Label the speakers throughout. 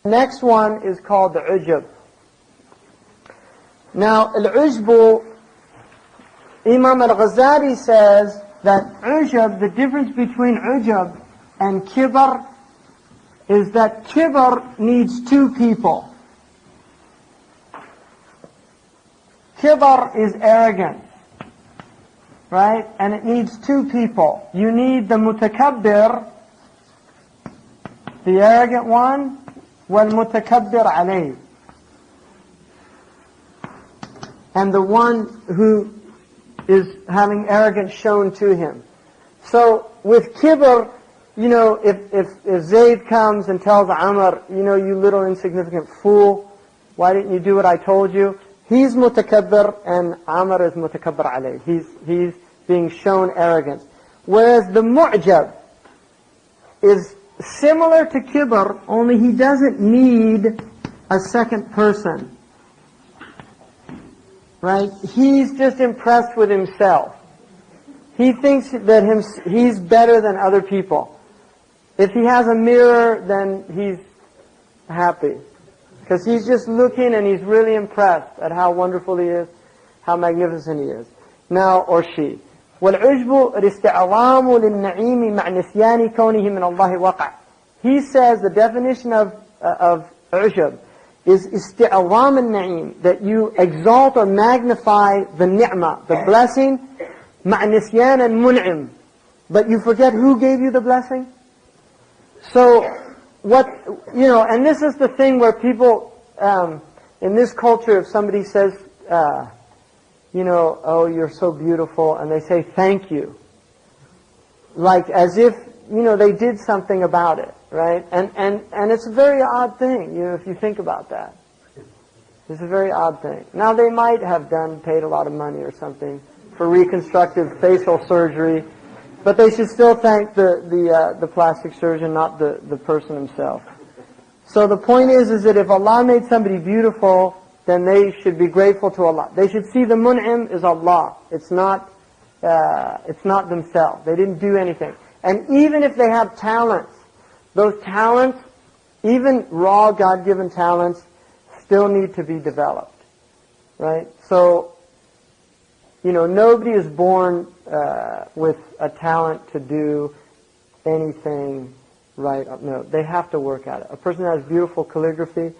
Speaker 1: Next one is called the ujub. Now, al-ujbu, Imam al-Ghazali says that ujub, the difference between ujub and kibr is that kibr needs two people. Kibr is arrogance, right? And it needs two people. You need the mutakabbir, the arrogant one, wal mutakabbir alayh, and the one who is having arrogance shown to him. So with kibr, if Zayd comes and tells Amr, you little insignificant fool, why didn't you do what I told you? He's mutakabbir and Amr is mutakabbir alayh. He's being shown arrogance. Whereas the mu'jab is similar to kibr, only he doesn't need a second person. Right? He's just impressed with himself. He thinks that he's better than other people. If he has a mirror, then he's happy. Because he's just looking and he's really impressed at how wonderful he is, how magnificent he is. Now, or she. وَالْعُجْبُ الْإِسْتِعْظَامُ لِلنَّعِيمِ مَعْ نِسْيَانِ كَوْنِهِ مِنَ اللَّهِ وَقَعَ. He says the definition of ujub is isti'azam al-na'im, that you exalt or magnify the ni'mah, the blessing, مَعْ نِسْيَانِ الْمُنْعِمِ, but you forget who gave you the blessing. So, and this is the thing where people, in this culture, if somebody says, oh, you're so beautiful, and they say thank you, like as if, they did something about it, right? And it's a very odd thing, if you think about that. It's a very odd thing. Now they might have paid a lot of money or something for reconstructive facial surgery, but they should still thank the plastic surgeon, not the person himself. So the point is that if Allah made somebody beautiful, then they should be grateful to Allah. They should see the mun'im is Allah. It's not themselves. They didn't do anything. And even if they have talents, those talents, even raw God-given talents, still need to be developed. Right? So, nobody is born with a talent to do anything right. No, they have to work at it. A person that has beautiful calligraphy,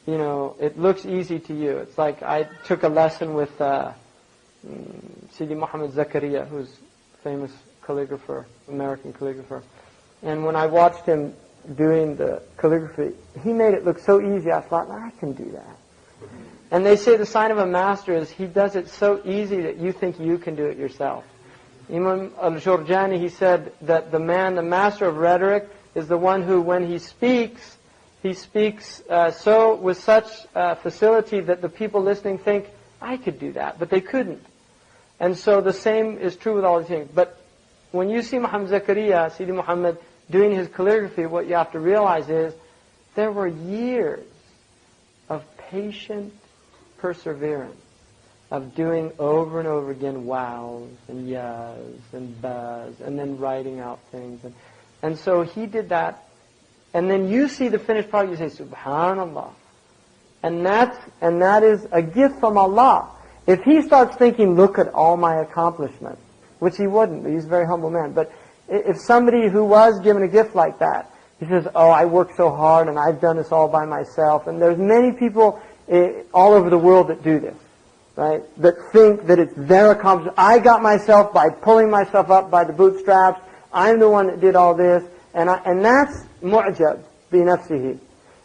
Speaker 1: it looks easy to you. It's like I took a lesson with Sidi Muhammad Zakaria, who's famous calligrapher, American calligrapher. And when I watched him doing the calligraphy, he made it look so easy. I thought, I can do that. And they say the sign of a master is he does it so easy that you think you can do it yourself. Imam al-Jurjani, he said that the master of rhetoric, is the one who, when he speaks so with such facility that the people listening think, I could do that, but they couldn't. And so the same is true with all these things. But when you see Muhammad Zakaria, Sidi Muhammad, doing his calligraphy, what you have to realize is there were years of patient perseverance, of doing over and over again wows and yas and bas, and then writing out things. And so he did that. And then you see the finished product, you say, Subhanallah. And that is a gift from Allah. If he starts thinking, look at all my accomplishments, which he wouldn't, he's a very humble man. But if somebody who was given a gift like that, he says, oh, I worked so hard and I've done this all by myself. And there's many people all over the world that do this, right? That think that it's their accomplishment. I got myself by pulling myself up by the bootstraps. I'm the one that did all this. And that's mu'jab bi nafsihi.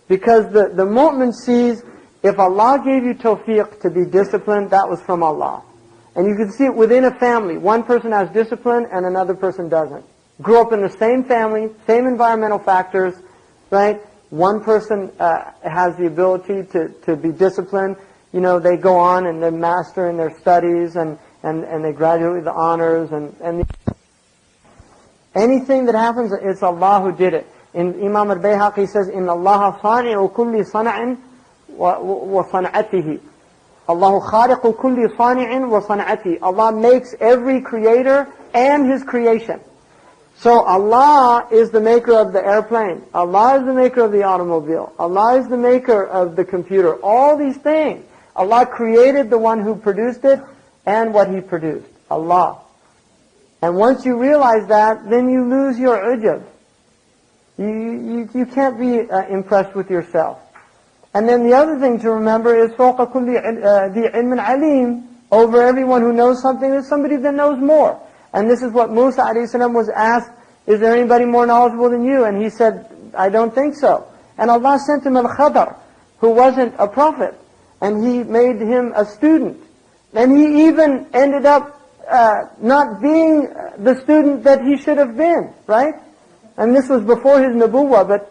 Speaker 1: Because the mu'min sees, if Allah gave you tawfiq to be disciplined, that was from Allah. And you can see it within a family. One person has discipline and another person doesn't. Grew up in the same family, same environmental factors, right? One person has the ability to be disciplined. They go on and they master in their studies and they graduate with the honors and anything that happens, it's Allah who did it. In Imam al-Bayhaqi says, إِنَّ اللَّهَ صَانِعُ كُلِّ صَنَعٍ وَصَنْعَتِهِ. Allahu khaliqu kulli sani'in wa san'ati. Allah makes every creator and his creation. So Allah is the maker of the airplane. Allah is the maker of the automobile. Allah is the maker of the computer. All these things. Allah created the one who produced it and what He produced. Allah. And once you realize that, then you lose your ujub. You can't be impressed with yourself. And then the other thing to remember is فَوْقَ كُلِّ ذِي عِلْمٍ عَلِيمٍ. Over everyone who knows something, there's somebody that knows more. And this is what Musa a.s. was asked, is there anybody more knowledgeable than you? And he said, I don't think so. And Allah sent him al-Khadr, who wasn't a prophet. And He made him a student. And he even ended up not being the student that he should have been, right? And this was before his nubuwwah,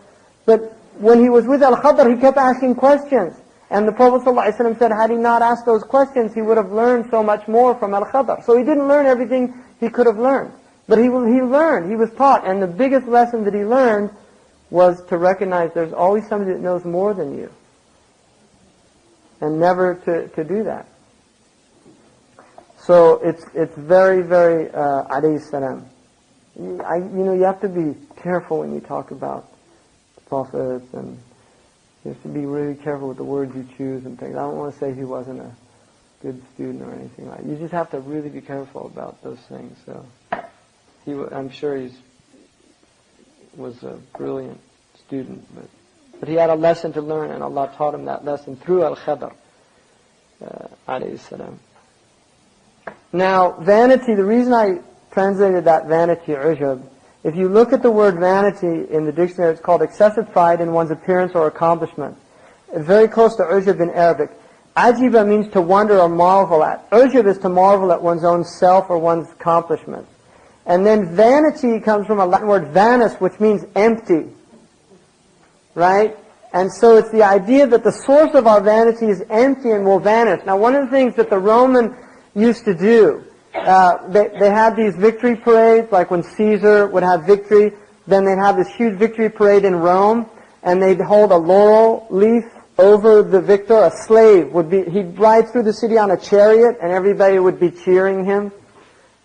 Speaker 1: but when he was with al-Khadr, he kept asking questions. And the Prophet ﷺ said, had he not asked those questions, he would have learned so much more from al-Khadr. So he didn't learn everything he could have learned. But he learned, he was taught. And the biggest lesson that he learned was to recognize there's always somebody that knows more than you. And never to do that. So it's very, very, alayhi salam. You have to be careful when you talk about prophets, and you have to be really careful with the words you choose and things. I don't want to say he wasn't a good student or anything like that. You just have to really be careful about those things. So I'm sure he was a brilliant student, but he had a lesson to learn, and Allah taught him that lesson through al-Khadr, alayhi salam. Now, vanity, the reason I translated that vanity, ujub, if you look at the word vanity in the dictionary, it's called excessive pride in one's appearance or accomplishment. It's very close to ujub in Arabic. Ajiba means to wonder or marvel at. Ujub is to marvel at one's own self or one's accomplishments. And then vanity comes from a Latin word vanus, which means empty. Right? And so it's the idea that the source of our vanity is empty and will vanish. Now, one of the things that the Roman used to do, they had these victory parades, like when Caesar would have victory, then they'd have this huge victory parade in Rome, and they'd hold a laurel leaf over the victor. A slave he'd ride through the city on a chariot, and everybody would be cheering him.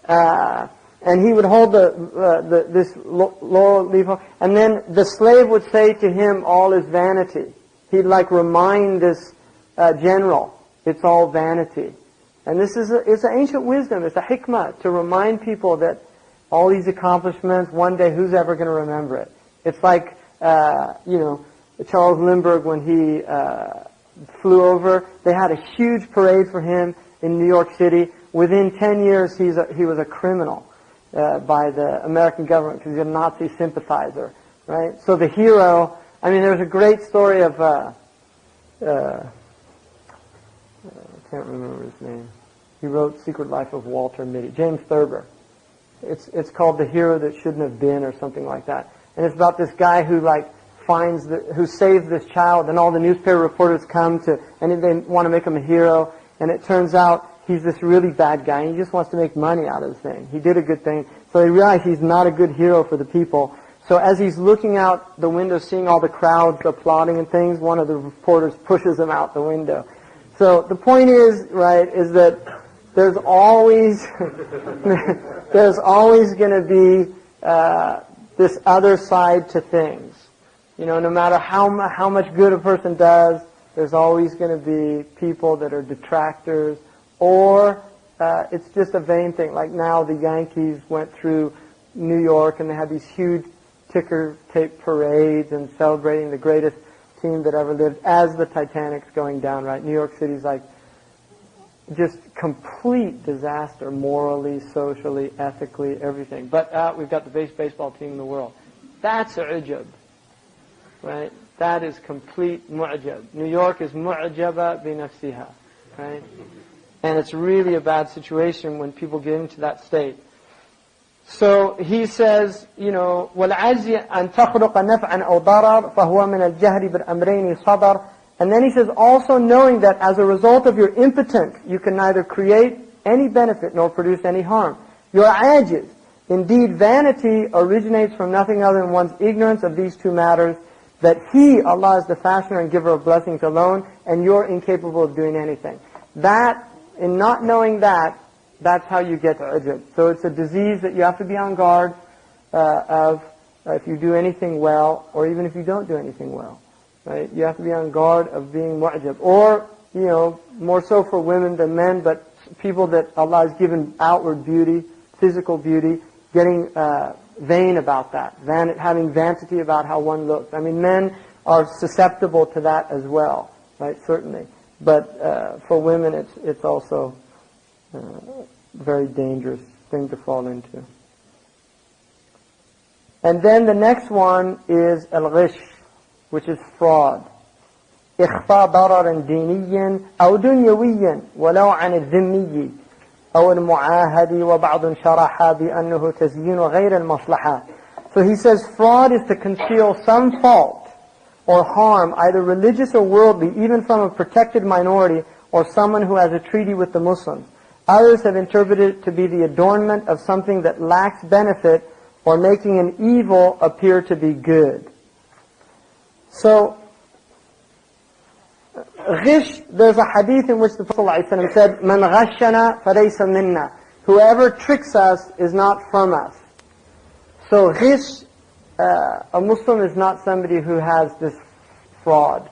Speaker 1: And he would hold this laurel leaf, and then the slave would say to him, all is vanity. He'd remind this general, it's all vanity. And this is it's an ancient wisdom, it's a hikmah to remind people that all these accomplishments, one day who's ever going to remember it? It's like, Charles Lindbergh, when he flew over, they had a huge parade for him in New York City. Within 10 years, he was a criminal by the American government because he's a Nazi sympathizer, right? So the hero, there's a great story of, I can't remember his name. He wrote Secret Life of Walter Mitty, James Thurber. It's called The Hero That Shouldn't Have Been, or something like that. And it's about this guy who who saved this child, and all the newspaper reporters come and they want to make him a hero, and it turns out he's this really bad guy, and he just wants to make money out of the thing. He did a good thing, so he realized he's not a good hero for the people. So as he's looking out the window, seeing all the crowds applauding and things, one of the reporters pushes him out the window. So the point is, right, is that there's always going to be this other side to things. No matter how much good a person does, there's always going to be people that are detractors, or it's just a vain thing. Like now the Yankees went through New York and they had these huge ticker tape parades and celebrating the greatest team that ever lived as the Titanic's going down, right? New York City's just complete disaster, morally, socially, ethically, everything. But we've got the best baseball team in the world. That's ujub, right? That is complete mu'jab. New York is mu'jaba bi nafsiha, right? And it's really a bad situation when people get into that state. So he says, وَالْعَجْزِ أَن تَخْلُقَ نَفْعًا أَوْ ضَرَرًا فَهُوَ مِنَ الْجَهْلِ بِالْأَمْرَيْنِ صَدَرًا. And then he says, also knowing that as a result of your impotence, you can neither create any benefit nor produce any harm. You're ajiz. Indeed, vanity originates from nothing other than one's ignorance of these two matters, that He, Allah, is the fashioner and giver of blessings alone, and you're incapable of doing anything. That, in not knowing that, that's how you get ujub. So it's a disease that you have to be on guard. of if you do anything well, or even if you don't do anything well, right? You have to be on guard of being mu'jab. Or, more so for women than men, but people that Allah has given outward beauty, physical beauty, getting vain about that, having vanity about how one looks. I mean, men are susceptible to that as well, right? Certainly. But for women, it's also a very dangerous thing to fall into. And then the next one is al-ghish, which is fraud. إخفاء ضرر ديني أو دنيوي ولو عن الذمي أو المعاهد وبعض شرح بأنه تزيين غير المصلحة. So he says fraud is to conceal some fault or harm, either religious or worldly, even from a protected minority or someone who has a treaty with the Muslims. Others have interpreted it to be the adornment of something that lacks benefit or making an evil appear to be good. So, ghish, there's a hadith in which the Prophet ﷺ said, "Man ghashana falaysa minna." Whoever tricks us is not from us. So ghish, a Muslim is not somebody who has this fraud.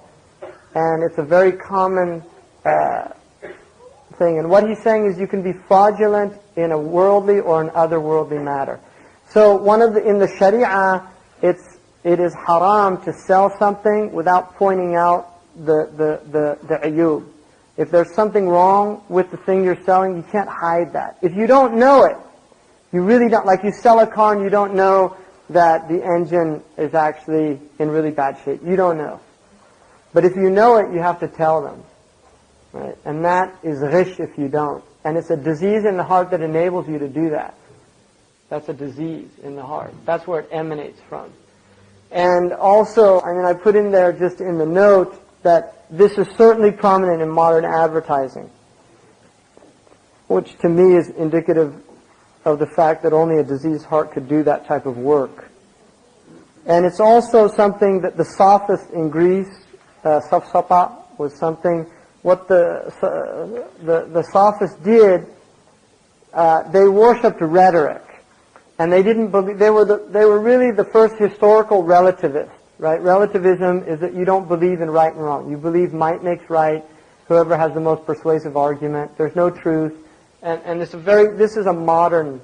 Speaker 1: And it's a very common thing. And what he's saying is you can be fraudulent in a worldly or an otherworldly matter. So in the Sharia, it is haram to sell something without pointing out the ayub. If there's something wrong with the thing you're selling, you can't hide that. If you don't know it, you really don't, like you sell a car and you don't know that the engine is actually in really bad shape. You don't know. But if you know it, you have to tell them. Right? And that is ghish if you don't. And it's a disease in the heart that enables you to do that. That's a disease in the heart. That's where it emanates from. And also, I put in there just in the note that this is certainly prominent in modern advertising, which to me is indicative of the fact that only a diseased heart could do that type of work. And it's also something that the sophists in Greece, safsata was something, what the sophists did, they worshipped rhetoric. And they didn't believe, they were really the first historical relativists, right? Relativism is that you don't believe in right and wrong. You believe might makes right, whoever has the most persuasive argument. There's no truth. And this is a modern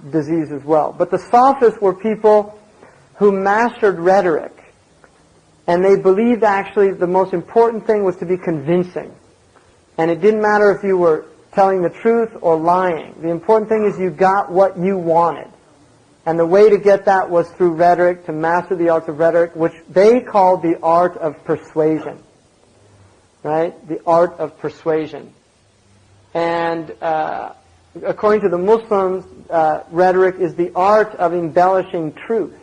Speaker 1: disease as well. But the sophists were people who mastered rhetoric. And they believed actually the most important thing was to be convincing. And it didn't matter if you were telling the truth or lying. The important thing is you got what you wanted. And the way to get that was through rhetoric, to master the arts of rhetoric, which they called the art of persuasion. Right? The art of persuasion. And according to the Muslims, rhetoric is the art of embellishing truth.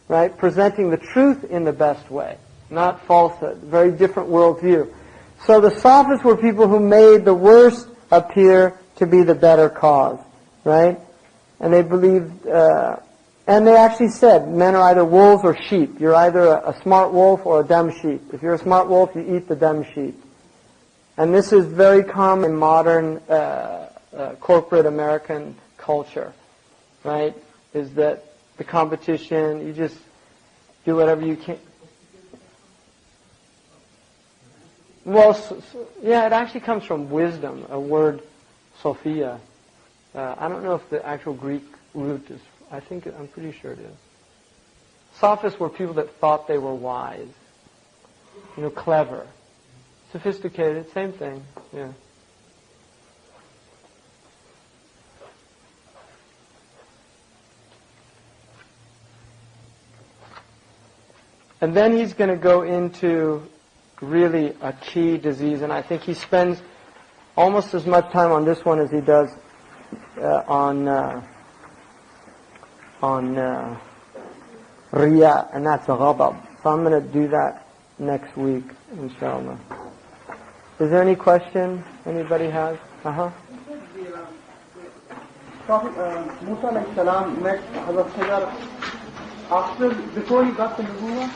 Speaker 1: Right? Presenting the truth in the best way, not falsehood. Very different worldview. So the sophists were people who made the worst appear to be the better cause. Right? And they believed, and they actually said, men are either wolves or sheep. You're either a smart wolf or a dumb sheep. If you're a smart wolf, you eat the dumb sheep. And this is very common in modern corporate American culture, right? Is that the competition, you just do whatever you can. Well, yeah, it actually comes from wisdom, a word, Sophia. I don't know if the actual Greek root is, I'm pretty sure it is. Sophists were people that thought they were wise, clever. Sophisticated, same thing, yeah. And then he's going to go into really a key disease, and I think he spends almost as much time on this one as he does on riya, and that's ghadab. So I'm going to do that next week, inshallah. Is there any question anybody has?
Speaker 2: Prophet Musa alayhi salam met Hazrat Khidr before he got the nubuwwah?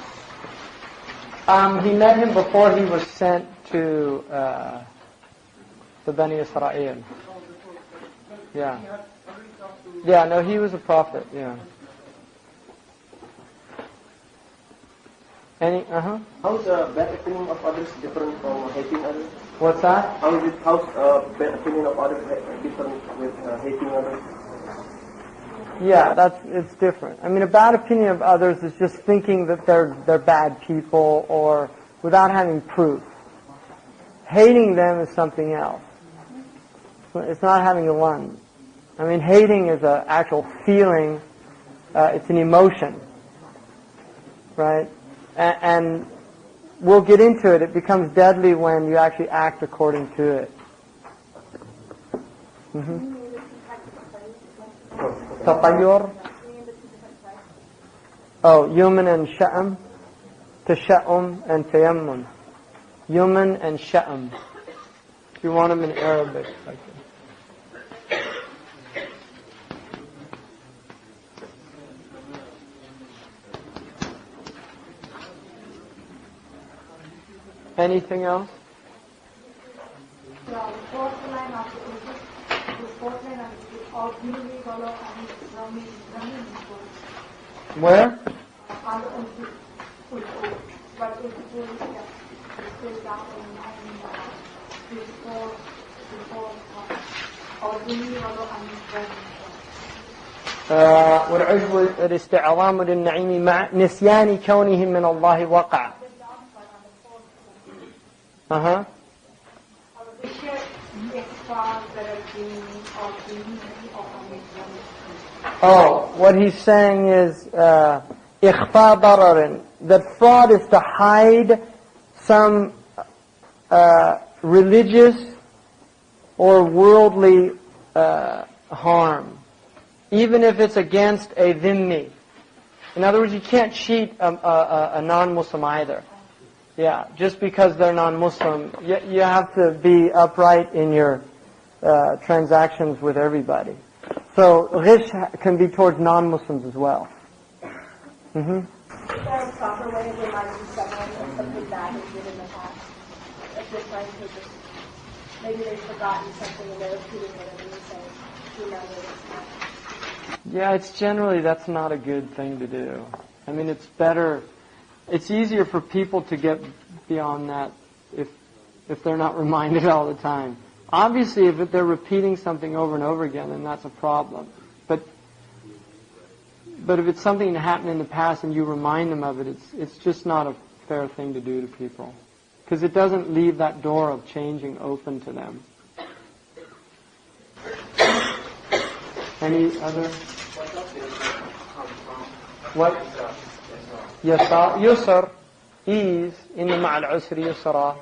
Speaker 1: He met him before he was sent to the Bani Israel. Yeah. Yeah, no, he was a prophet, yeah.
Speaker 3: How is bad opinion of others different from hating others?
Speaker 1: What's that?
Speaker 3: How's bad opinion of others different with hating others?
Speaker 1: Yeah, it's different. I mean, a bad opinion of others is just thinking that they're bad people or without having proof. Hating them is something else. It's not having one. I mean, hating is an actual feeling. It's an emotion, right? And we'll get into it. It becomes deadly when you actually act according to it. Tatayyur. Oh, yuman and sha'am. Tasha'um and tayammun. Yuman and sha'am. If you want them in Arabic, like that. Anything else?
Speaker 4: Yeah, the fourth line of the all beautifully follow and
Speaker 1: Where? والعجب الاستعظام للنعيم مع نسيان كونه من الله وقع. Oh, what he's saying is إخفاء ضرر. That fraud is to hide some religious or worldly harm, even if it's against a dhimmi. In other words, you can't cheat a non-Muslim either. Yeah, just because they're non-Muslim, you have to be upright in your transactions with everybody. So ghish can be towards non-Muslims as well.
Speaker 4: Is there a proper way of reminding someone of something bad they did in the past? If they're trying to just, maybe they've forgotten something and they're repeating it and you say, remember this.
Speaker 1: Yeah, that's not a good thing to do. I mean, it's easier for people to get beyond that if they're not reminded all the time. Obviously, if they're repeating something over and over again, then that's a problem. But if it's something that happened in the past and you remind them of it, it's just not a fair thing to do to people. Because it doesn't leave that door of changing open to them. Any other? What? Yusr, ease, inna ma'al usri yusra.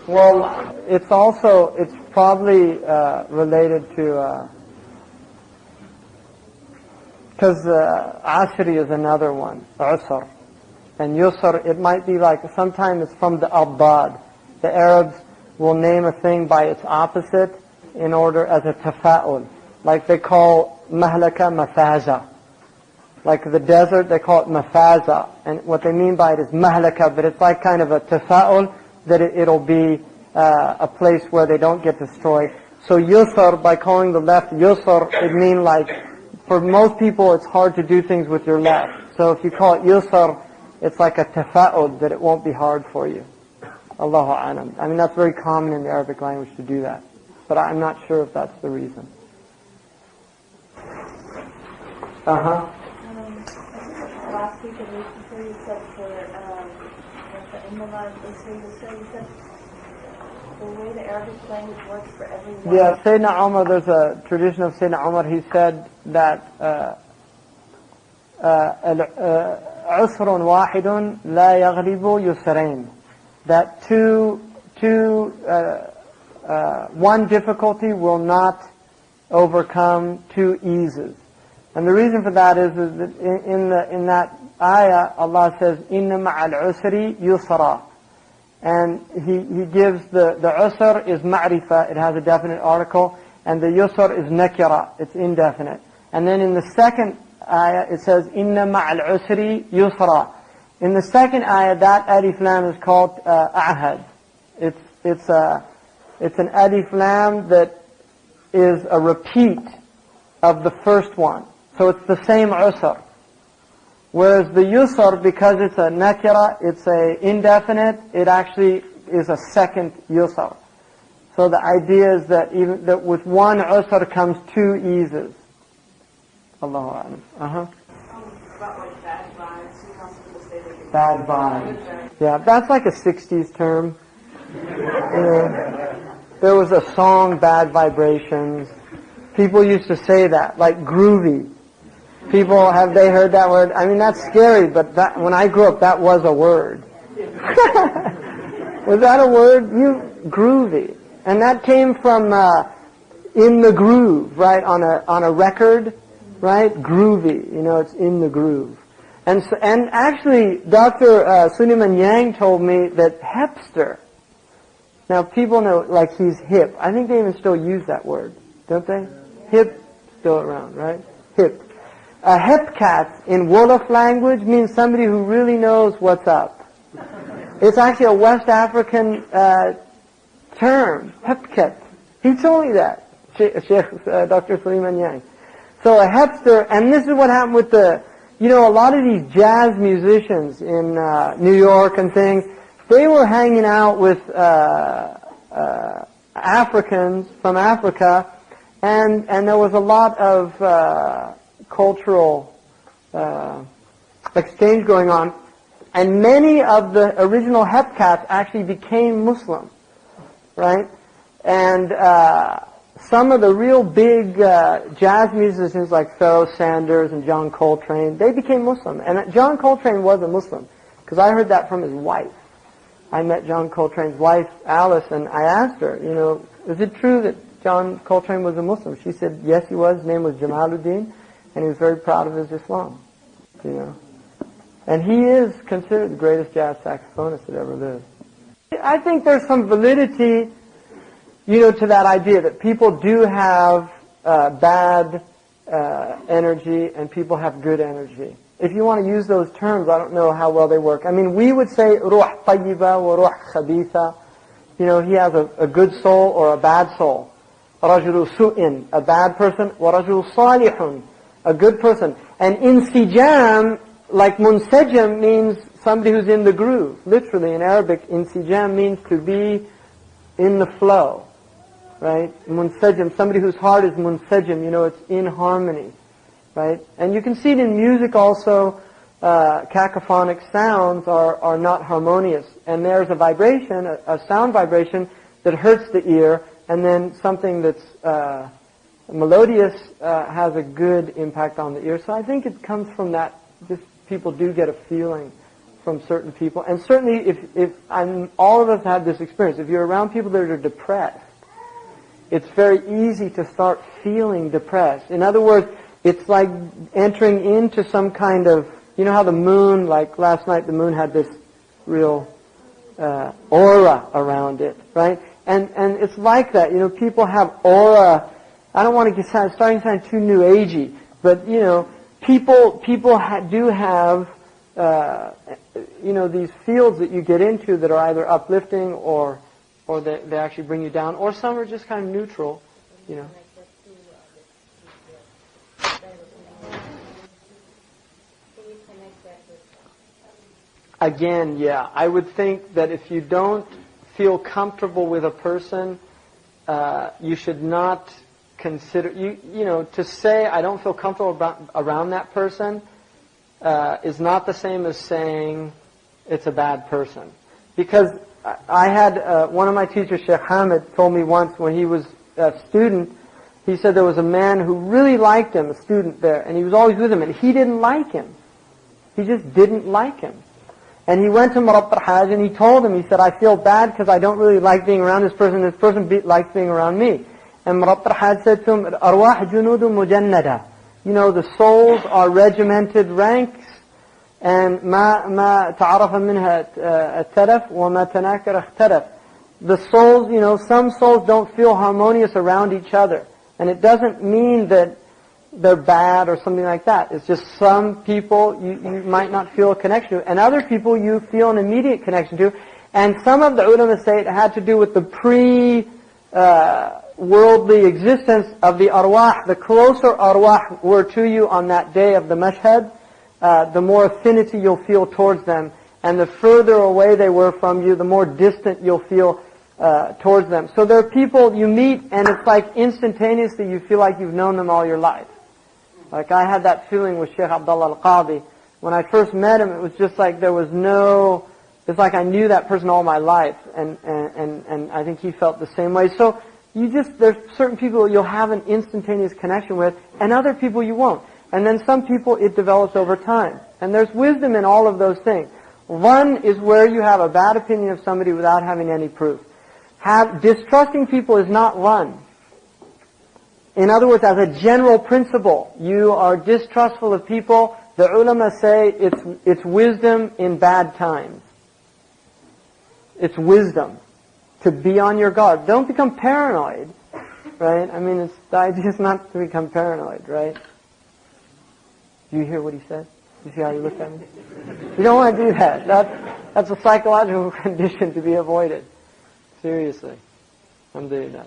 Speaker 1: Well, it's probably related to, because ashri is another one, usr. And yusr, it might be like, sometimes it's from the abad. The Arabs will name a thing by its opposite in order as a tafa'ul. Like they call mahlaka mafaza. Like the desert, they call it mafaza. And what they mean by it is mahlaka, but it's like kind of a tafa'ul that it'll be a place where they don't get destroyed. So yusr, by calling the left yusr, it means like, for most people it's hard to do things with your left. So if you call it yusr, it's like a tafa'ul, that it won't be hard for you. Allahu a'lam. I mean, that's very common in the Arabic language to do that. But I'm not sure if that's the reason.
Speaker 4: I think last week and week before you said for the Imam you said the way the Arabic language works for everyone.
Speaker 1: Yeah, Sayyidina Umar, there's a tradition of Sayyidina Umar, he said that عسر واحد لا يغلب يسرين. That one difficulty will not overcome two eases. And the reason for that is that in that ayah, Allah says, إِنَّ مَعَ الْعُسْرِ يُسْرًا. And he gives the usr is ma'rifah, it has a definite article, and the yusr is nakira, it's indefinite. And then in the second ayah, it says, إِنَّ مَعَ الْعُسْرِ يُسْرًا. In the second ayah, that alif lam is called a'had. It's an alif lam that is a repeat of the first one. So it's the same usr. Whereas the yusr, because it's a nakira, it's a indefinite, it actually is a second yusr. So the idea is that even that with one usr comes two eases. Allahu a'lam.
Speaker 5: About like bad vibes, you know, some people say they get
Speaker 1: Bad vibes. Yeah, that's like a 60s term. There was a song, Bad Vibrations. People used to say that, like groovy. People, have they heard that word? I mean, that's scary, but that, when I grew up, that was a word. Was that a word? Groovy. And that came from in the groove, right? On a record, right? Groovy. It's in the groove. And actually, Dr. Suleiman Yang told me that hipster. Now, people know, like, he's hip. I think they even still use that word, don't they? Hip, still around, right? Hip. A hip cat in Wolof language means somebody who really knows what's up. It's actually a West African term, hip cat. He told me that, Sheikh Dr. Suleiman Yang. So a hipster, and this is what happened with a lot of these jazz musicians in New York and things, they were hanging out with Africans from Africa, and there was a lot of cultural exchange going on, and many of the original hepcats actually became Muslim, right? And some of the real big jazz musicians like Pharoah Sanders and John Coltrane, they became Muslim. And John Coltrane was a Muslim, because I heard that from his wife. I met John Coltrane's wife, Alice, and I asked her, is it true that John Coltrane was a Muslim? She said, yes, he was. His name was Jamaluddin, and he was very proud of his Islam, And he is considered the greatest jazz saxophonist that ever lived. I think there's some validity, to that idea that people do have bad energy and people have good energy. If you want to use those terms, I don't know how well they work. I mean, we would say ruh tayyiba wa ruh khabitha. He has a good soul or a bad soul. Rajulu su'in, a bad person. Wa rajulu salihun, a good person. And insijam, like munsajam, means somebody who's in the groove. Literally, in Arabic, insijam means to be in the flow. Right? Munsajam, somebody whose heart is munsajam, it's in harmony. Right? And you can see it in music also, cacophonic sounds are not harmonious. And there's a vibration, a sound vibration, that hurts the ear, and then something that's melodious has a good impact on the ear. So I think it comes from that, just people do get a feeling from certain people. And certainly all of us have this experience. If you're around people that are depressed, it's very easy to start feeling depressed. In other words, it's like entering into some kind of, how the moon, like last night the moon had this real aura around it, right? And it's like that, people have aura. I don't want to starting to sound too new agey, but people do have these fields that you get into that are either uplifting or they actually bring you down, or some are just kind of neutral, Again, yeah, I would think that if you don't feel comfortable with a person, you should not consider, to say I don't feel comfortable around that person is not the same as saying it's a bad person. Because I had, one of my teachers, Sheikh Hamid, told me once when he was a student, he said there was a man who really liked him, a student there, and he was always with him, and he didn't like him. He just didn't like him. And he went to Murabbir Hajj and he told him, he said, I feel bad because I don't really like being around this person likes being around me. And Murabbir Hajj said to him, Arwah junudu mujannada. The souls are regimented ranks, and ma ta'arafa minha at-taraf wa ma tanakara ikhtaraf. The souls, some souls don't feel harmonious around each other. And it doesn't mean that they're bad or something like that. It's just some people you might not feel a connection to, and other people you feel an immediate connection to. And some of the ulama say it had to do with the worldly existence of the arwah. The closer arwah were to you on that day of the mashhad, the more affinity you'll feel towards them. And the further away they were from you, the more distant you'll feel towards them. So there are people you meet and it's like instantaneously you feel like you've known them all your life. Like I had that feeling with Sheikh Abdullah Al-Qadi. When I first met him, it was just like there was no... It's like I knew that person all my life. And I think he felt the same way. So there's certain people you'll have an instantaneous connection with and other people you won't. And then some people it develops over time. And there's wisdom in all of those things. One is where you have a bad opinion of somebody without having any proof. Distrusting people is not one. In other words, as a general principle, you are distrustful of people. The ulama say it's wisdom in bad times. It's wisdom to be on your guard. Don't become paranoid, right? I mean, the idea is not to become paranoid, right? Do you hear what he said? You see how he looked at me? You don't want to do that. That's a psychological condition to be avoided. Seriously. Alhamdulillah.